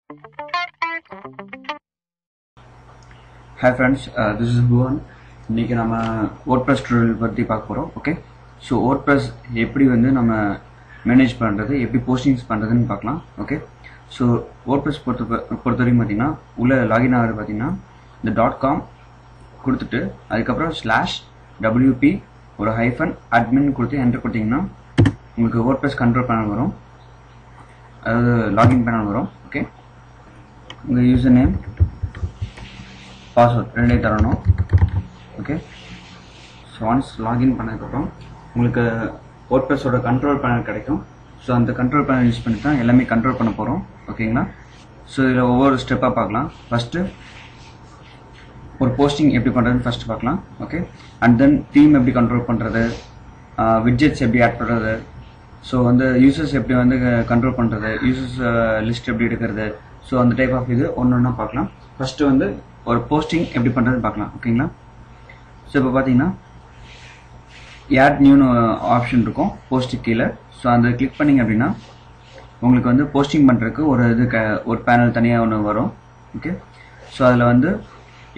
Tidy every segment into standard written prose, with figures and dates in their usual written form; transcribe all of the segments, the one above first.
Hi friends, this is Bhuvan. இன்னைக்கு நம்ம WordPress tutorial பற்றி பார்க்க போகிறோம். ஓகே, ஸோ WordPress எப்படி வந்து நம்ம மேனேஜ் பண்ணுறது, எப்படி போஸ்டிங்ஸ் பண்ணுறதுன்னு பார்க்கலாம். ஓகே, ஸோ WordPress பொறுத்த வரைக்கும் பார்த்தீங்கன்னா உள்ள லாகின் ஆகிறது பார்த்தீங்கன்னா இந்த .com கொடுத்துட்டு அதுக்கப்புறம் /WP ஒரு -admin கொடுத்து என்டர் கொடுத்தீங்கன்னா உங்களுக்கு WordPress கண்ட்ரோல் பேனல் வரும், அதாவது லாகின் பேனல் வரும். ஓகே, உங்கள் யூசர் நேம் பாஸ்வேர்ட் ரெண்டே தரணும். ஓகே, ஸோ ஒன்ஸ் லாகின் பண்ணதுக்கப்புறம் உங்களுக்கு WordPress-ஓட கண்ட்ரோல் பேனல் கிடைக்கும். ஸோ அந்த கண்ட்ரோல் பேனல் யூஸ் பண்ணி தான் எல்லாமே கண்ட்ரோல் பண்ண போகிறோம். ஓகேங்களா, ஸோ இதில் ஒவ்வொரு ஸ்டெப்பாக பார்க்கலாம். ஃபஸ்ட்டு ஒரு போஸ்டிங் எப்படி பண்ணுறதுன்னு ஃபஸ்ட்டு பார்க்கலாம். ஓகே, அண்ட் தென் தீம் எப்படி கண்ட்ரோல் பண்ணுறது, விட்ஜெட்ஸ் எப்படி ஆட் பண்ணுறது, ஸோ வந்து யூசர்ஸ் எப்படி வந்து கண்ட்ரோல் பண்ணுறது, யூசர்ஸ் லிஸ்ட் எப்படி எடுக்கிறது, ஸோ அந்த டைப் ஆஃப் இது ஒன்று ஒன்றா பார்க்கலாம். ஃபஸ்ட்டு வந்து ஒரு போஸ்டிங் எப்படி பண்ணுறதுன்னு பார்க்கலாம். ஓகேங்களா, ஸோ இப்போ பார்த்தீங்கன்னா ஆட் நியூன்னு ஆப்ஷன் இருக்கும் போஸ்ட்டுக்கு கீழே. ஸோ அந்த கிளிக் பண்ணிங்க அப்படின்னா உங்களுக்கு வந்து போஸ்டிங் பண்ணுறதுக்கு ஒரு பேனல் தனியாக ஒன்று வரும். ஓகே, ஸோ அதில் வந்து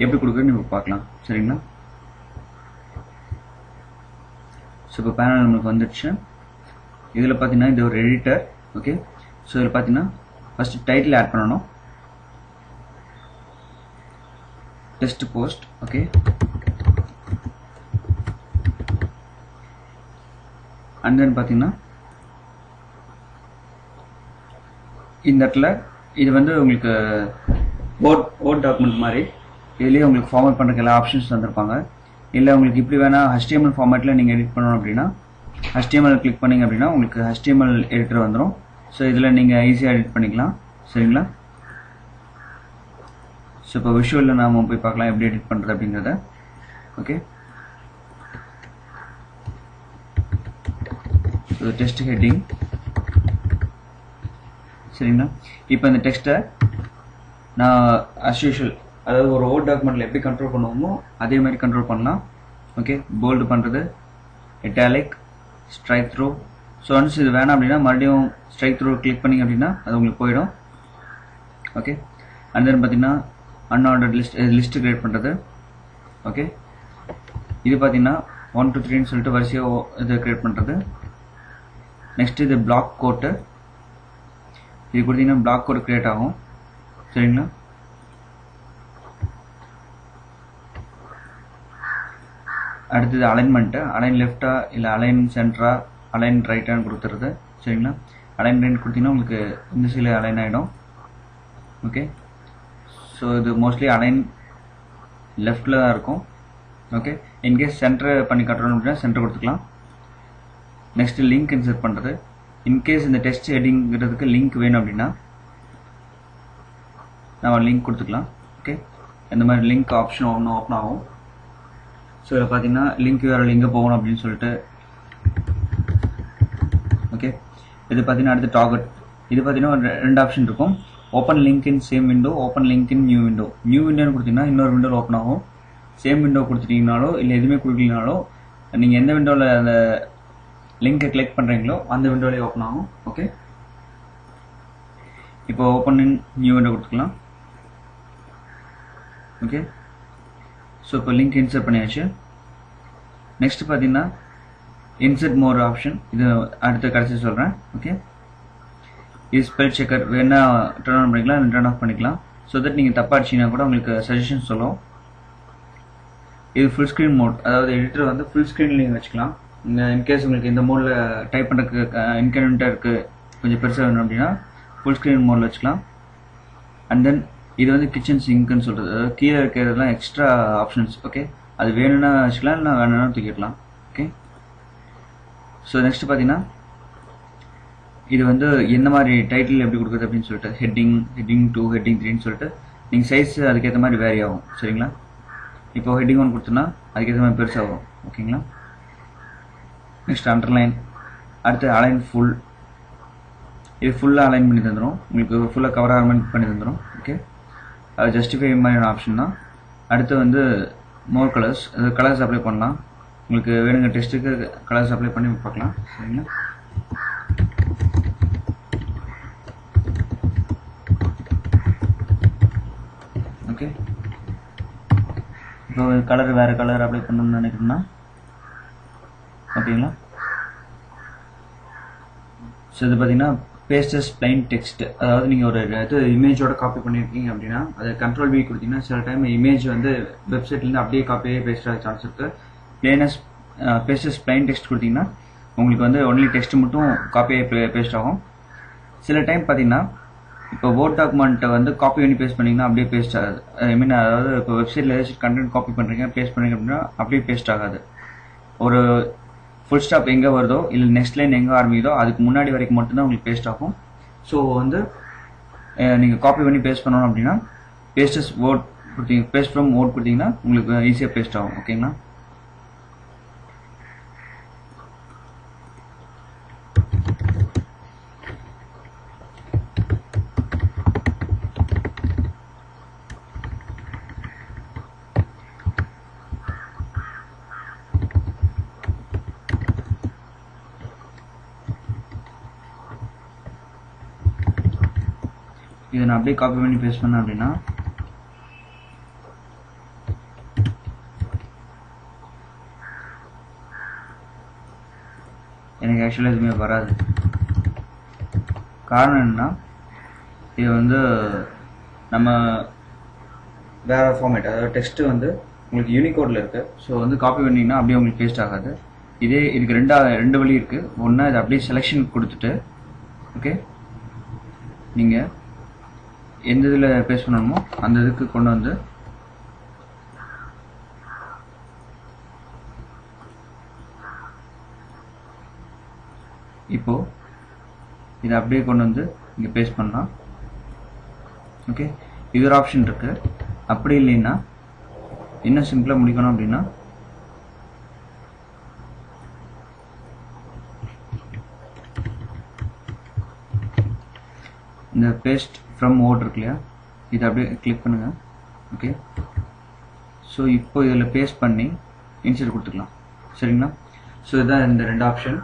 எப்படி கொடுக்குறதுன்னு இப்போ பார்க்கலாம். சரிங்களா, ஸோ இப்போ பேனல் நமக்கு வந்துடுச்சு. இதில் பார்த்தீங்கன்னா இது ஒரு எடிட்டர். ஓகே, ஸோ இதில் பார்த்தீங்கன்னா ஃபஸ்ட்டு டைட்டில் ஆட் பண்ணணும், test post. Okay, and then பார்த்தீங்கன்னா இந்த இடத்துல இது வந்து உங்களுக்கு வேர்ட் டாக்குமெண்ட் மாதிரி இதுலேயே உங்களுக்கு ஃபார்மேட் பண்ணுறதுக்கு எல்லா ஆப்ஷன்ஸ் தந்திருப்பாங்க. இல்லை உங்களுக்கு இப்படி வேணால் HTML ஃபார்மேட்டில் நீங்கள் எடிட் பண்ணணும் அப்படின்னா HTML கிளிக் பண்ணிங்க அப்படின்னா உங்களுக்கு HTML எடிட்டர் வந்துடும். ஸோ இதில் நீங்கள் ஈஸியாக எடிட் பண்ணிக்கலாம். சரிங்களா, ஸோ இப்போ விஷுவலில் நாம் போய் பார்க்கலாம் எப்படி எடிட் பண்ணுறது அப்படிங்கிறத. Okay, so test heading. சரிங்களா, இப்போ இந்த டெக்ஸ்ட்டை நான் அஸ் யூஷுவல், அதாவது ஒரு வேர்ட் டாக்குமெண்ட்டில் எப்படி கண்ட்ரோல் பண்ணுவோமோ அதே மாதிரி கண்ட்ரோல் பண்ணலாம். ஓகே, போல்டு பண்ணுறது, italic, strike through. So once இது வேணாம் அப்படின்னா மறுபடியும் ஸ்ட்ரைக் த்ரூ கிளிக் பண்ணிங்க அப்படின்னா அது உங்களுக்கு போயிடும். ஓகே, அண்ட் தென் பார்த்தீங்கன்னா அன்ஆர்டர்ட் லிஸ்ட் கிரியேட் பண்ணுறது. ஓகே, இது பார்த்தீங்கன்னா 1 2 3ன்னு சொல்லிட்டு வரிசையாக இது கிரியேட் பண்ணுறது. நெக்ஸ்ட் இது பிளாக் கோட்டு, இது கொடுத்தீங்கன்னா பிளாக் கோட் கிரியேட் ஆகும். சரிங்களா, அடுத்தது அலைன்மெண்ட்டு, அலைன் லெஃப்டா இல்லை அலைன் சென்டரா அலைன் ரைட்டான்னு கொடுத்துருது. சரிங்களா, அலைன் ரைட் கொடுத்தீங்கன்னா உங்களுக்கு இந்த சைடில் அலைன் ஆகிடும். ஓகே, ஸோ இது மோஸ்ட்லி அலைன் லெஃப்டில் தான் இருக்கும். ஓகே, இன்கேஸ் சென்டர் பண்ணி கட்டுறோம் அப்படின்னா சென்டர் கொடுத்துக்கலாம். நெக்ஸ்ட்டு லிங்க் இன்சர்ட் பண்ணுறது. இன்கேஸ் இந்த டெஸ்ட் ஹெட்டிங்கிறதுக்கு லிங்க் வேணும் அப்படின்னா நம்ம லிங்க் கொடுத்துக்கலாம். ஓகே, இந்த மாதிரி லிங்க் ஆப்ஷன் ஓப்பன் ஆகும். ஸோ இதில் பார்த்தீங்கன்னா லிங்க் வேறு எங்கே போகணும் அப்படின்னு சொல்லிட்டு. ஓகே, இது பார்த்தீங்கன்னா அடுத்து டார்கெட். இது பார்த்தீங்கன்னா ரெண்டு ஆப்ஷன் இருக்கும், open link in same window, open link in new window. New விண்டோன்னு கொடுத்தீங்கன்னா இன்னொரு விண்டோவில் ஓப்பன் ஆகும். சேம் விண்டோ கொடுத்துட்டீங்கனாலோ இல்லை எதுவுமே கொடுக்கலனாலோ நீங்கள் எந்த விண்டோவில் அந்த லிங்கை கிளிக் பண்ணுறீங்களோ அந்த விண்டோலேயே ஓப்பன் ஆகும். ஓகே, இப்போ ஓப்பன் இன் நியூ விண்டோ கொடுத்துக்கலாம். ஓகே, ஸோ இப்போ லிங்க் இன்சர்ட் பண்ணியாச்சு. நெக்ஸ்ட் பார்த்தீங்கன்னா இன்சர்ட் மோர் ஆப்ஷன், இது அடுத்த கடைசி சொல்கிறேன். ஓகே, இது ஸ்பெல் செக்கர் வேணா டர்ன் ஆன் பண்ணிக்கலாம், இல்லை டர்ன் ஆஃப் பண்ணிக்கலாம். ஸோ தட் நீங்கள் தப்பாக அடிச்சிங்கன்னா கூட உங்களுக்கு சஜஷன் சொல்லும். இது ஃபுல் ஸ்க்ரீன் மோட், அதாவது எடிட்டர் வந்து ஃபுல் ஸ்க்ரீனில் நீங்கள் வச்சுக்கலாம். இன்கேஸ் உங்களுக்கு இந்த மோடில் டைப் பண்ணுறதுக்கு இன்கன்வீனியன்ட்டாக இருக்குது, கொஞ்சம் பெருசாக வேணும் அப்படின்னா ஃபுல் ஸ்க்ரீன் மோடில் வச்சுக்கலாம். அண்ட் தென் இது வந்து கிச்சன் சிங்க்னு சொல்கிறது, அதாவது கீழே இருக்கிறதுலாம் எக்ஸ்ட்ரா ஆப்ஷன்ஸ். ஓகே, அது வேணும்னா வச்சுக்கலாம், இல்லை வேணும்னா தூக்கிடலாம். ஓகே, ஸோ நெக்ஸ்ட் பார்த்தீங்கன்னா இது வந்து எந்த மாதிரி டைட்டில் எப்படி கொடுக்குறது அப்படின்னு சொல்லிட்டு ஹெட்டிங் 2 ஹெட்டிங் 3ன்னு சொல்லிட்டு நீங்கள் சைஸ் அதுக்கேற்ற மாதிரி வேரி ஆகும். சரிங்களா, இப்போ ஹெட்டிங் 1 கொடுத்தோன்னா அதுக்கேற்ற மாதிரி பெருசாகும். ஓகேங்களா, நெக்ஸ்ட் அண்டர்லைன், அடுத்து அலைன் ஃபுல். இது ஃபுல்லாக அலைன் பண்ணி தந்துடும், உங்களுக்கு ஃபுல்லாக கவர் ஆர்மெண்ட் பண்ணி தந்துடும். ஓகே, அது ஜஸ்டிஃபை மாதிரியான ஆப்ஷன் தான். அடுத்து வந்து மோர் கலர்ஸ், அது கலர்ஸ் அப்ளை பண்ணலாம். உங்களுக்கு வேணுங்க டெஸ்ட்டுக்கு கலர்ஸ் அப்ளை பண்ணி பார்க்கலாம். சரிங்களா, ஓகே. இப்போ கலர் வேறு கலர் அப்ளை பண்ணணும்னு நினைக்கிறேன்னா ஓகேங்களா. ஸோ இது பார்த்தீங்கன்னா பேஸ்டஸ் பிளைன் டெக்ஸ்ட், அதாவது நீங்கள் ஒரு இது இமேஜோட காப்பி பண்ணியிருக்கீங்க அப்படின்னா அதை கண்ட்ரோல் V கொடுத்தீங்கன்னா சில டைம் இமேஜ் வந்து வெப்சைட்லேருந்து அப்படியே காப்பியே பேஸ்ட் ஆக சான்ஸ் இருக்குது. பேஸ்டஸ் பிளைன் டெக்ஸ்ட் கொடுத்தீங்கன்னா உங்களுக்கு வந்து ஒன்லி டெக்ஸ்ட் மட்டும் காப்பியாக பேஸ்ட் ஆகும். சில டைம் பார்த்தீங்கன்னா இப்போ வேர்ட் டாக்குமெண்ட்டை வந்து காப்பி பண்ணி பேஸ்ட் பண்ணிங்கன்னா அப்படியே பேஸ்ட் ஆகாது. ஐ மீன் அதாவது இப்போ வெப்சைட்டில் ஏதாச்சும் கண்டென்ட் காப்பி பண்ணுறீங்க பேஸ்ட் பண்ணுறீங்க அப்படின்னா அப்படியே பேஸ்ட் ஆகாது. ஒரு ஃபுல் ஸ்டாப் எங்கே வருதோ இல்லை நெக்ஸ்ட் லைன் எங்கே ஆரம்பிக்குதோ அதுக்கு முன்னாடி வரைக்கும் மட்டும்தான் உங்களுக்கு பேஸ்ட் ஆகும். ஸோ வந்து நீங்கள் காப்பி பண்ணி பேஸ்ட் பண்ணணும் அப்படின்னா பேஸ்டஸ் வேர்ட் கொடுத்தீங்க, பேஸ்ட் ஃப்ரம் வேர்ட் கொடுத்தீங்கன்னா உங்களுக்கு ஈஸியாக பேஸ்ட் ஆகும். ஓகேங்களா. இதை நான் அப்படியே காப்பி பண்ணி பேஸ்ட் பண்ணேன் அப்படின்னா எனக்கு ஆக்சுவலாக எதுவுமே வராது. காரணம் என்னன்னா இது வந்து நம்ம வேறு ஃபார்மேட், அதாவது டெக்ஸ்ட்டு வந்து உங்களுக்கு யூனிகோடில் இருக்குது. ஸோ வந்து காப்பி பண்ணிங்கன்னா அப்படியே உங்களுக்கு பேஸ்ட் ஆகாது. இதே இதுக்கு ரெண்டு வழி இருக்குது. ஒன்று இது அப்படியே செலெக்ஷன் கொடுத்துட்டு ஓகே நீங்கள் எந்த இதில் பேஸ்ட் பண்ணணுமோ அந்த இதுக்கு கொண்டு வந்து இப்போது இதை அப்படியே கொண்டு வந்து இங்கே பேஸ்ட் பண்ணலாம். ஓகே, இது ஒரு ஆப்ஷன் இருக்குது. அப்படி இல்லைன்னா இன்னும் சிம்பிளாக முடிக்கணும் அப்படின்னா இந்த பேஸ்ட் ஃப்ரம் வேர்ட் இருக்கு இல்லையா, இதை அப்படியே கிளிக் பண்ணுங்கள். ஓகே, ஸோ இப்போ இதில் பேஸ்ட் பண்ணி இன்சர்ட் கொடுத்துக்கலாம். சரிங்களா. ஸோ இதுதான் இந்த ரெண்டு ஆப்ஷன்.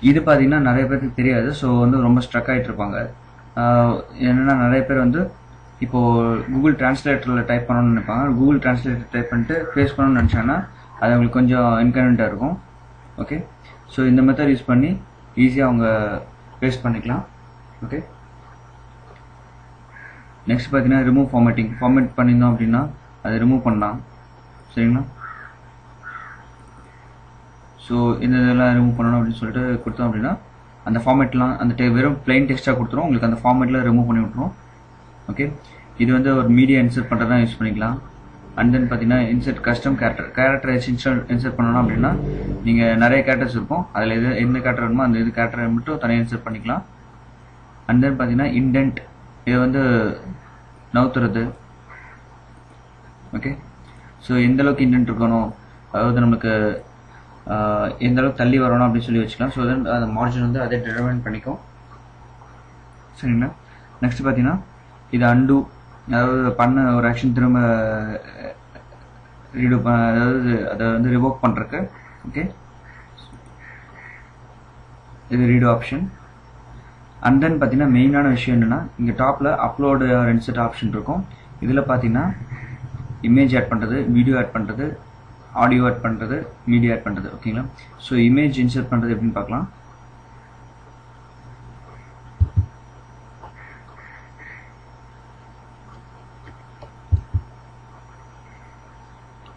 இது பார்த்தீங்கன்னா நிறைய பேருக்கு தெரியாது. ஸோ வந்து ரொம்ப ஸ்ட்ரக் ஆகிட்டு இருப்பாங்க. என்னென்னா நிறைய பேர் வந்து இப்போது கூகுள் டிரான்ஸ்லேட்டரில் டைப் பண்ணணும்னு நினைப்பாங்க. கூகுள் டிரான்ஸ்லேட்டர் டைப் பண்ணிட்டு பேஸ்ட் பண்ணணும்னு நினச்சாங்கன்னா அது அவங்களுக்கு கொஞ்சம் இன்கன்வீனியண்ட்டாக இருக்கும். ஓகே, ஸோ இந்த மெத்தட் யூஸ் பண்ணி ஈஸியாக அவங்க பேஸ்ட் பண்ணிக்கலாம். ஓகே, நெக்ஸ்ட் பார்த்தீங்கன்னா ரிமூவ் ஃபார்மேட்டிங். ஃபார்மேட் பண்ணியிருந்தோம் அப்படின்னா அதை ரிமூவ் பண்ணலாம். சரிங்களா. ஸோ இந்த இதெல்லாம் ரிமூவ் பண்ணணும் அப்படின்னு சொல்லிட்டு கொடுத்தோம் அப்படின்னா அந்த ஃபார்மேட்லாம் அந்த வெறும் பிளைன் டெக்ஸ்ட்டாக கொடுத்துரும். உங்களுக்கு அந்த ஃபார்மேட்டில் ரிமூவ் பண்ணி விட்ருவோம். ஓகே, இது வந்து ஒரு மீடியா இன்சர்ட் பண்ணுறதா யூஸ் பண்ணிக்கலாம். அண்ட் தென் பார்த்தீங்கன்னா இன்சர்ட் கஸ்டம் கேரக்டர் இன்சர்ட் பண்ணணும் அப்படின்னா நீங்கள் நிறைய கேரக்டர்ஸ் இருக்கும். அதில் எந்த கேரக்டர் வேணுமோ அந்த கேரக்டரை மட்டும் தனியாக இன்சர்ட் பண்ணிக்கலாம். அண்ட் தென் பார்த்தீங்கன்னா இண்டென்ட், இதை வந்து நவுத்துறது. ஓகே, ஸோ எந்த அளவுக்கு இண்டென்ட் இருக்கணும், அதாவது நம்மளுக்கு எந்த அளவுக்கு தள்ளி வரணும் அப்படின்னு சொல்லி வச்சுக்கலாம். ஸோ தென் அந்த மார்ஜின் வந்து அதே டிட்டர்மைன் பண்ணிக்கும். சரிங்களா. நெக்ஸ்ட் பார்த்தீங்கன்னா இது அண்டு, அதாவது பண்ண ஒரு ஆக்ஷன் திரும்ப ரீடு அதாவது அதை வந்து ரிவோக் பண்ணுறக்கு. ஓகே, இது ரீடு ஆப்ஷன். அண்ட் தென் பார்த்தீங்கன்னா மெயினான விஷயம் என்னென்னா இங்கே டாப்பில் அப்லோடு ஆர் இன்சர்ட் ஆப்ஷன் இருக்கும். இதில் பார்த்தீங்கன்னா இமேஜ் ஆட் பண்ணுறது, வீடியோ ஆட் பண்ணுறது, ஆடியோ ஆட் பண்ணுறது, மீடியா ஆட் பண்ணுறது. ஓகேங்களா. ஸோ இமேஜ் இன்சர்ட் பண்ணுறது எப்படின்னு பார்க்கலாம்.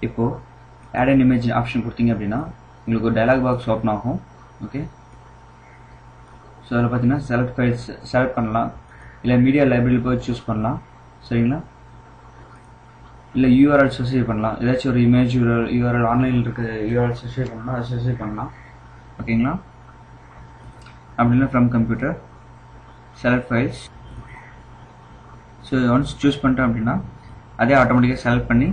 இப்போது ஆட் அன் இமேஜ் ஆப்ஷன் கொடுத்தீங்க அப்படின்னா உங்களுக்கு ஒரு டயலாக் பாக்ஸ் ஓப்பன் ஆகும். ஓகே, ஸோ அதில் பார்த்தீங்கன்னா செலக்ட் ஃபைல்ஸ் செலக்ட் பண்ணலாம், இல்லை மீடியா லைப்ரரியில் போய் சூஸ் பண்ணலாம். சரிங்களா. இல்லை யூஆர்எல் ஸ்பெசிஃபை பண்ணலாம். ஏதாச்சும் ஒரு இமேஜ் யூஆர்எல் ஆன்லைனில் இருக்க யூஆர்எல் ஸ்பெசிஃபை பண்ணலாம், அதை ஸ்பெசிஃபை பண்ணலாம். ஓகேங்களா. அப்படின்னா from computer select files. So once choose பண்ணிட்டோம் அப்படின்னா அதே ஆட்டோமேட்டிக்காக செலக்ட் பண்ணி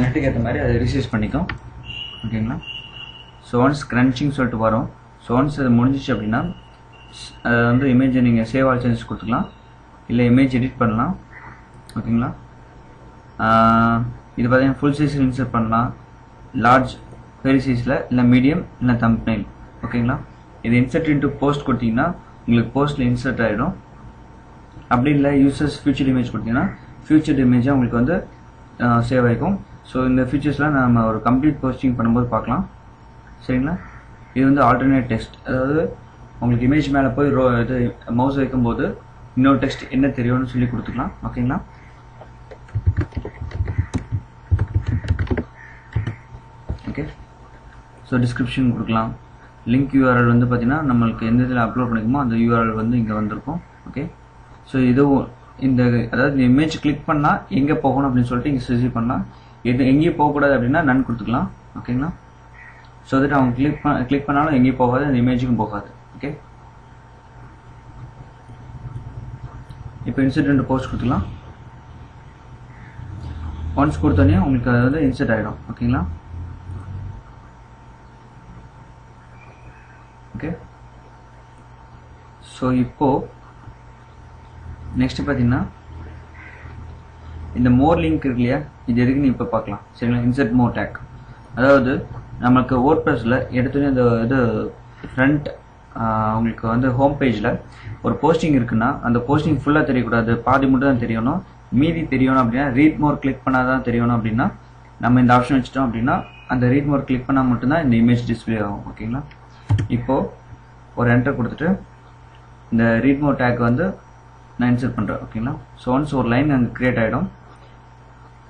நெட்டுக்கு ஏற்ற மாதிரி அதை ரிசீவ் பண்ணிக்கும். ஓகேங்களா. ஸோ ஒன்ஸ் கிரன்ச்சிங் சொல்லிட்டு வரும். ஸோ ஒன்ஸ் அது முடிஞ்சிச்சு அப்படின்னா அதை வந்து இமேஜை நீங்கள் சேவ் ஆல் சேஞ்சஸ் கொடுத்துக்கலாம், இல்லை இமேஜ் எடிட் பண்ணலாம். ஓகேங்களா. இது பார்த்தீங்கன்னா ஃபுல் சைஸில் இன்சர்ட் பண்ணலாம், லார்ஜ் பெரிய சைஸில், இல்லை மீடியம், இல்லை தம்ப்நெயில். ஓகேங்களா. இது இன்சர்ட் இன்ட்டு போஸ்ட் கொடுத்தீங்கன்னா உங்களுக்கு போஸ்ட்டில் இன்சர்ட் ஆகிடும். அப்படி இல்லை யூசர்ஸ் ஃபியூச்சர் இமேஜ் கொடுத்தீங்கன்னா ஃபியூச்சர் இமேஜாக உங்களுக்கு வந்து சேவ் ஆகிக்கும். ஸோ இந்த ஃபீச்சர்ஸ்லாம் நம்ம ஒரு கம்ப்ளீட் போஸ்டிங் பண்ணும்போது பார்க்கலாம். சரிங்களா? இது வந்து ஆல்டர்னேட் டெக்ஸ்ட், அதாவது உங்களுக்கு இமேஜ் மேலே போய் இது மவுஸ் வைக்கும்போது இன்னொரு டெக்ஸ்ட் என்ன தெரியும்னு சொல்லி கொடுத்துக்கலாம். ஓகேங்களா? ஓகே. ஸோ டிஸ்கிரிப்ஷன் கொடுக்கலாம். லிங்க் யூஆர்எல் வந்து பார்த்தீங்கன்னா நம்மளுக்கு எந்த இதில் அப்லோட் பண்ணிக்குமோ அந்த யூஆர்எல் வந்து இங்கே வந்திருக்கும். ஓகே. ஸோ இதுவும் இந்த அதாவது இந்த இமேஜ் கிளிக் பண்ணால் எங்கே போகணும் அப்படின்னு சொல்லிட்டு இங்கே ஸ்பெசிஃபை பண்ணலாம். எது எங்கேயும் போகக்கூடாது அப்படின்னா நன் கொடுத்துக்கலாம். ஓகேங்களா? ஸோ தட் அவங்க கிளிக் பண்ணாலும் எங்கேயும் போகாது, அந்த இமேஜுக்கும் போகாது. ஓகே. இப்போ இன்சர்ட் போஸ்ட் கொடுத்துக்கலாம். ஒன்ஸ் கொடுத்தோன்னே உங்களுக்கு அது வந்து இன்சர்ட் ஆகிடும். ஓகேங்களா? ஓகே. ஸோ இப்போ நெக்ஸ்ட் பார்த்தீங்கன்னா இந்த மோர் லிங்க் இருக்கு இல்லையா, இது எதுக்குன்னு இப்போ பார்க்கலாம். சரிங்களா? இன்சர்ட் மோர் டேக், அதாவது நம்மளுக்கு WordPressல எடுத்தோன்னே இந்த இது ஃப்ரண்ட் உங்களுக்கு வந்து ஹோம் பேஜில் ஒரு போஸ்டிங் இருக்குன்னா அந்த போஸ்டிங் ஃபுல்லாக தெரியக்கூடாது, பாதி மட்டும் தான் தெரியணும். மீதி தெரியணும் அப்படின்னா ரீட் மோர் கிளிக் பண்ணால் தான் தெரியணும். அப்படின்னா நம்ம இந்த ஆப்ஷன் வச்சுட்டோம் அப்படின்னா அந்த ரீட் மோர் கிளிக் பண்ணால் மட்டும்தான் இந்த இமேஜ் டிஸ்பிளே ஆகும். ஓகேங்களா? இப்போது ஒரு என்டர் கொடுத்துட்டு இந்த ரீட் மோர் டேக் வந்து நான் இன்சர்ட் பண்ணுறேன். ஓகேங்களா? ஸோ ஒன்ஸ் ஒரு லைன் அங்கே க்ரியேட் ஆகிடும்.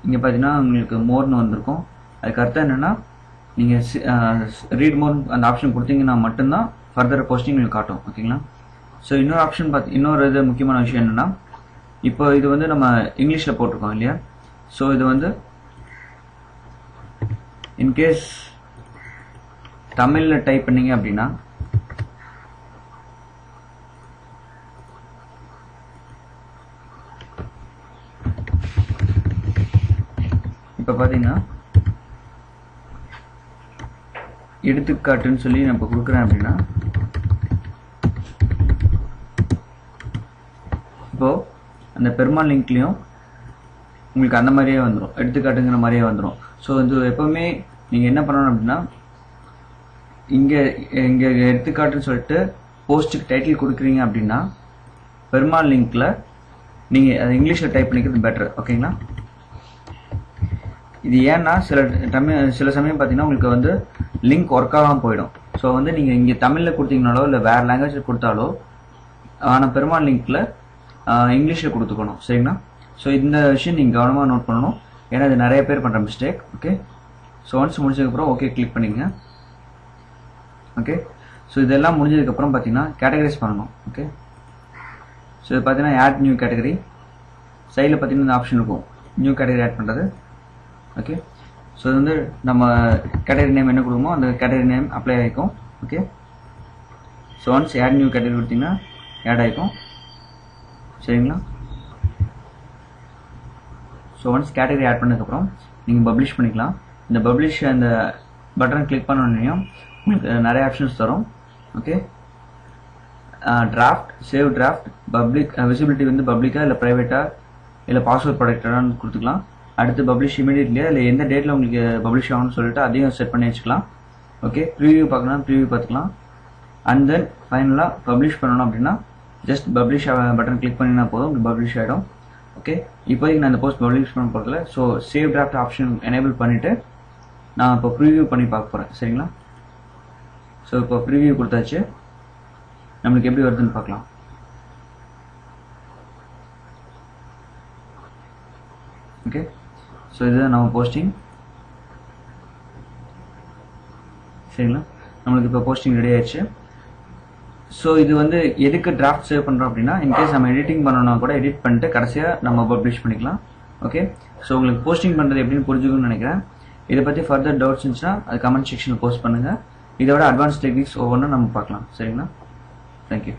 இங்கே பார்த்தீங்கன்னா உங்களுக்கு மோர்னு வந்திருக்கும். அதுக்கு அர்த்தம் என்னென்னா நீங்கள் ரீட் மோர் அந்த ஆப்ஷன் கொடுத்தீங்கன்னா மட்டும்தான் ஃபர்தர் போஸ்டிங் உங்களுக்கு காட்டும். ஓகேங்களா? ஸோ இன்னொரு ஆப்ஷன் இன்னொரு இது முக்கியமான விஷயம் என்னென்னா, இப்போ இது வந்து நம்ம இங்கிலீஷில் போட்டிருக்கோம் இல்லையா, ஸோ இது வந்து இன்கேஸ் தமிழில் டைப் பண்ணீங்க அப்படின்னா இப்போ பார்த்தீங்கன்னா எடுத்துக்காட்டுன்னு சொல்லி நான் இப்போ கொடுக்குறேன் அப்படின்னா இப்போது அந்த பெருமாள் லிங்க்லேயும் உங்களுக்கு அந்த மாதிரியே வந்துடும், எடுத்துக்காட்டுங்கிற மாதிரியே வந்துடும். ஸோ இது எப்போவுமே நீங்கள் என்ன பண்ணணும் அப்படின்னா இங்கே எடுத்துக்காட்டுன்னு சொல்லிட்டு போஸ்ட்டுக்கு டைட்டில் கொடுக்குறீங்க அப்படின்னா பெருமாள் லிங்க்கில் நீங்கள் அதை இங்கிலீஷில் டைப் பண்ணிக்கிறது பெட்டர். ஓகேங்களா? இது ஏன்னா சில சமயம் பார்த்தீங்கன்னா உங்களுக்கு வந்து லிங்க் ஒர்க் ஆகாமல் போயிடும். ஸோ வந்து நீங்கள் இங்கே தமிழில் கொடுத்தீங்கனாலோ இல்லை வேறு லாங்குவேஜில் கொடுத்தாலோ ஆனால் பெருமாள் லிங்க்கில் இங்கிலீஷில் கொடுத்துக்கணும். சரிங்களா? ஸோ இந்த விஷயம் நீங்கள் கவனமாக நோட் பண்ணணும், ஏன்னா இது நிறைய பேர் பண்ணுற மிஸ்டேக். ஓகே. ஸோ ஒன்ஸ் முடிச்சதுக்கப்புறம் ஓகே கிளிக் பண்ணிங்க. ஓகே. ஸோ இதெல்லாம் முடிஞ்சதுக்கப்புறம் பார்த்தீங்கன்னா கேட்டகரைஸ் பண்ணணும். ஓகே. ஸோ இது பார்த்தீங்கன்னா ஆட் நியூ கேட்டகரி, சைடில் பார்த்தீங்கன்னா இந்த ஆப்ஷன் இருக்கும் நியூ கேட்டகரி ஆட் பண்ணுறது. ஓகே. ஸோ இது வந்து நம்ம கேட்டகரி நேம் என்ன கொடுக்குமோ அந்த கேட்டகரி நேம் அப்ளை ஆகிக்கும். Okay. So once add new category கொடுத்தீங்கன்னா ஆட் ஆகிக்கும். சரிங்களா? ஸோ ஒன்ஸ் கேட்டகரி ஆட் பண்ணதுக்கப்புறம் நீங்கள் பப்ளிஷ் பண்ணிக்கலாம். இந்த பப்ளிஷ் அந்த பட்டன் கிளிக் பண்ணோடனே உங்களுக்கு நிறைய ஆப்ஷன்ஸ் தரும். Okay. Draft, save draft, public visibility வந்து பப்ளிக்காக இல்லை ப்ரைவேட்டாக இல்லை பாஸ்வேர்ட் ப்ரொடெக்டடான்னு கொடுத்துக்கலாம். அடுத்து பப்ளிஷ் இமீடியட்லியா இல்லை எந்த டேட்டில் உங்களுக்கு பப்ளிஷ் ஆகணும்னு சொல்லிட்டு அதையும் செட் பண்ணி வச்சுக்கலாம். ஓகே. ப்ரீவியூ பார்க்கலாம், ப்ரீவியூ பார்த்துக்கலாம். அண்ட் தென் ஃபைனலாக பப்ளிஷ் பண்ணணும் அப்படின்னா ஜஸ்ட் பப்ளிஷ் பட்டன் கிளிக் பண்ணினா போதும், உங்களுக்கு பப்ளிஷ் ஆகிடும். ஓகே. இப்போதைக்கு நான் இந்த போஸ்ட் பப்ளிஷ் பண்ண போகிறதில்ல. So save draft option enable பண்ணிவிட்டு நான் இப்போ ப்ரீவியூ பண்ணி பார்க்க போகிறேன். சரிங்களா? ஸோ இப்போ ப்ரீவியூ கொடுத்தாச்சு, நம்மளுக்கு எப்படி வருதுன்னு பார்க்கலாம். ஓகே. ஸோ இதுதான் நம்ம போஸ்டிங். சரிங்களா? நம்மளுக்கு இப்போ போஸ்டிங் ரெடி ஆயிடுச்சு. ஸோ இது வந்து எதுக்கு டிராஃப்ட் சேவ் பண்ணுறோம் அப்படின்னா இன்கேஸ் நம்ம எடிட்டிங் பண்ணோம்னா கூட எடிட் பண்ணிட்டு கடைசியாக நம்ம பப்ளிஷ் பண்ணிக்கலாம். ஓகே. ஸோ உங்களுக்கு போஸ்டிங் பண்ணுறது எப்படின்னு புரிஞ்சுக்கணும்னு நினைக்கிறேன். இதை பற்றி ஃபர்தர் டவுட்ஸ் இருந்துச்சுன்னா அது கமெண்ட் செக்ஷனில் போஸ்ட் பண்ணுங்கள். இதோட அட்வான்ஸ் டெக்னிக்ஸ் ஒவ்வொன்றும் நம்ம பார்க்கலாம். சரிங்களா? தேங்க்யூ.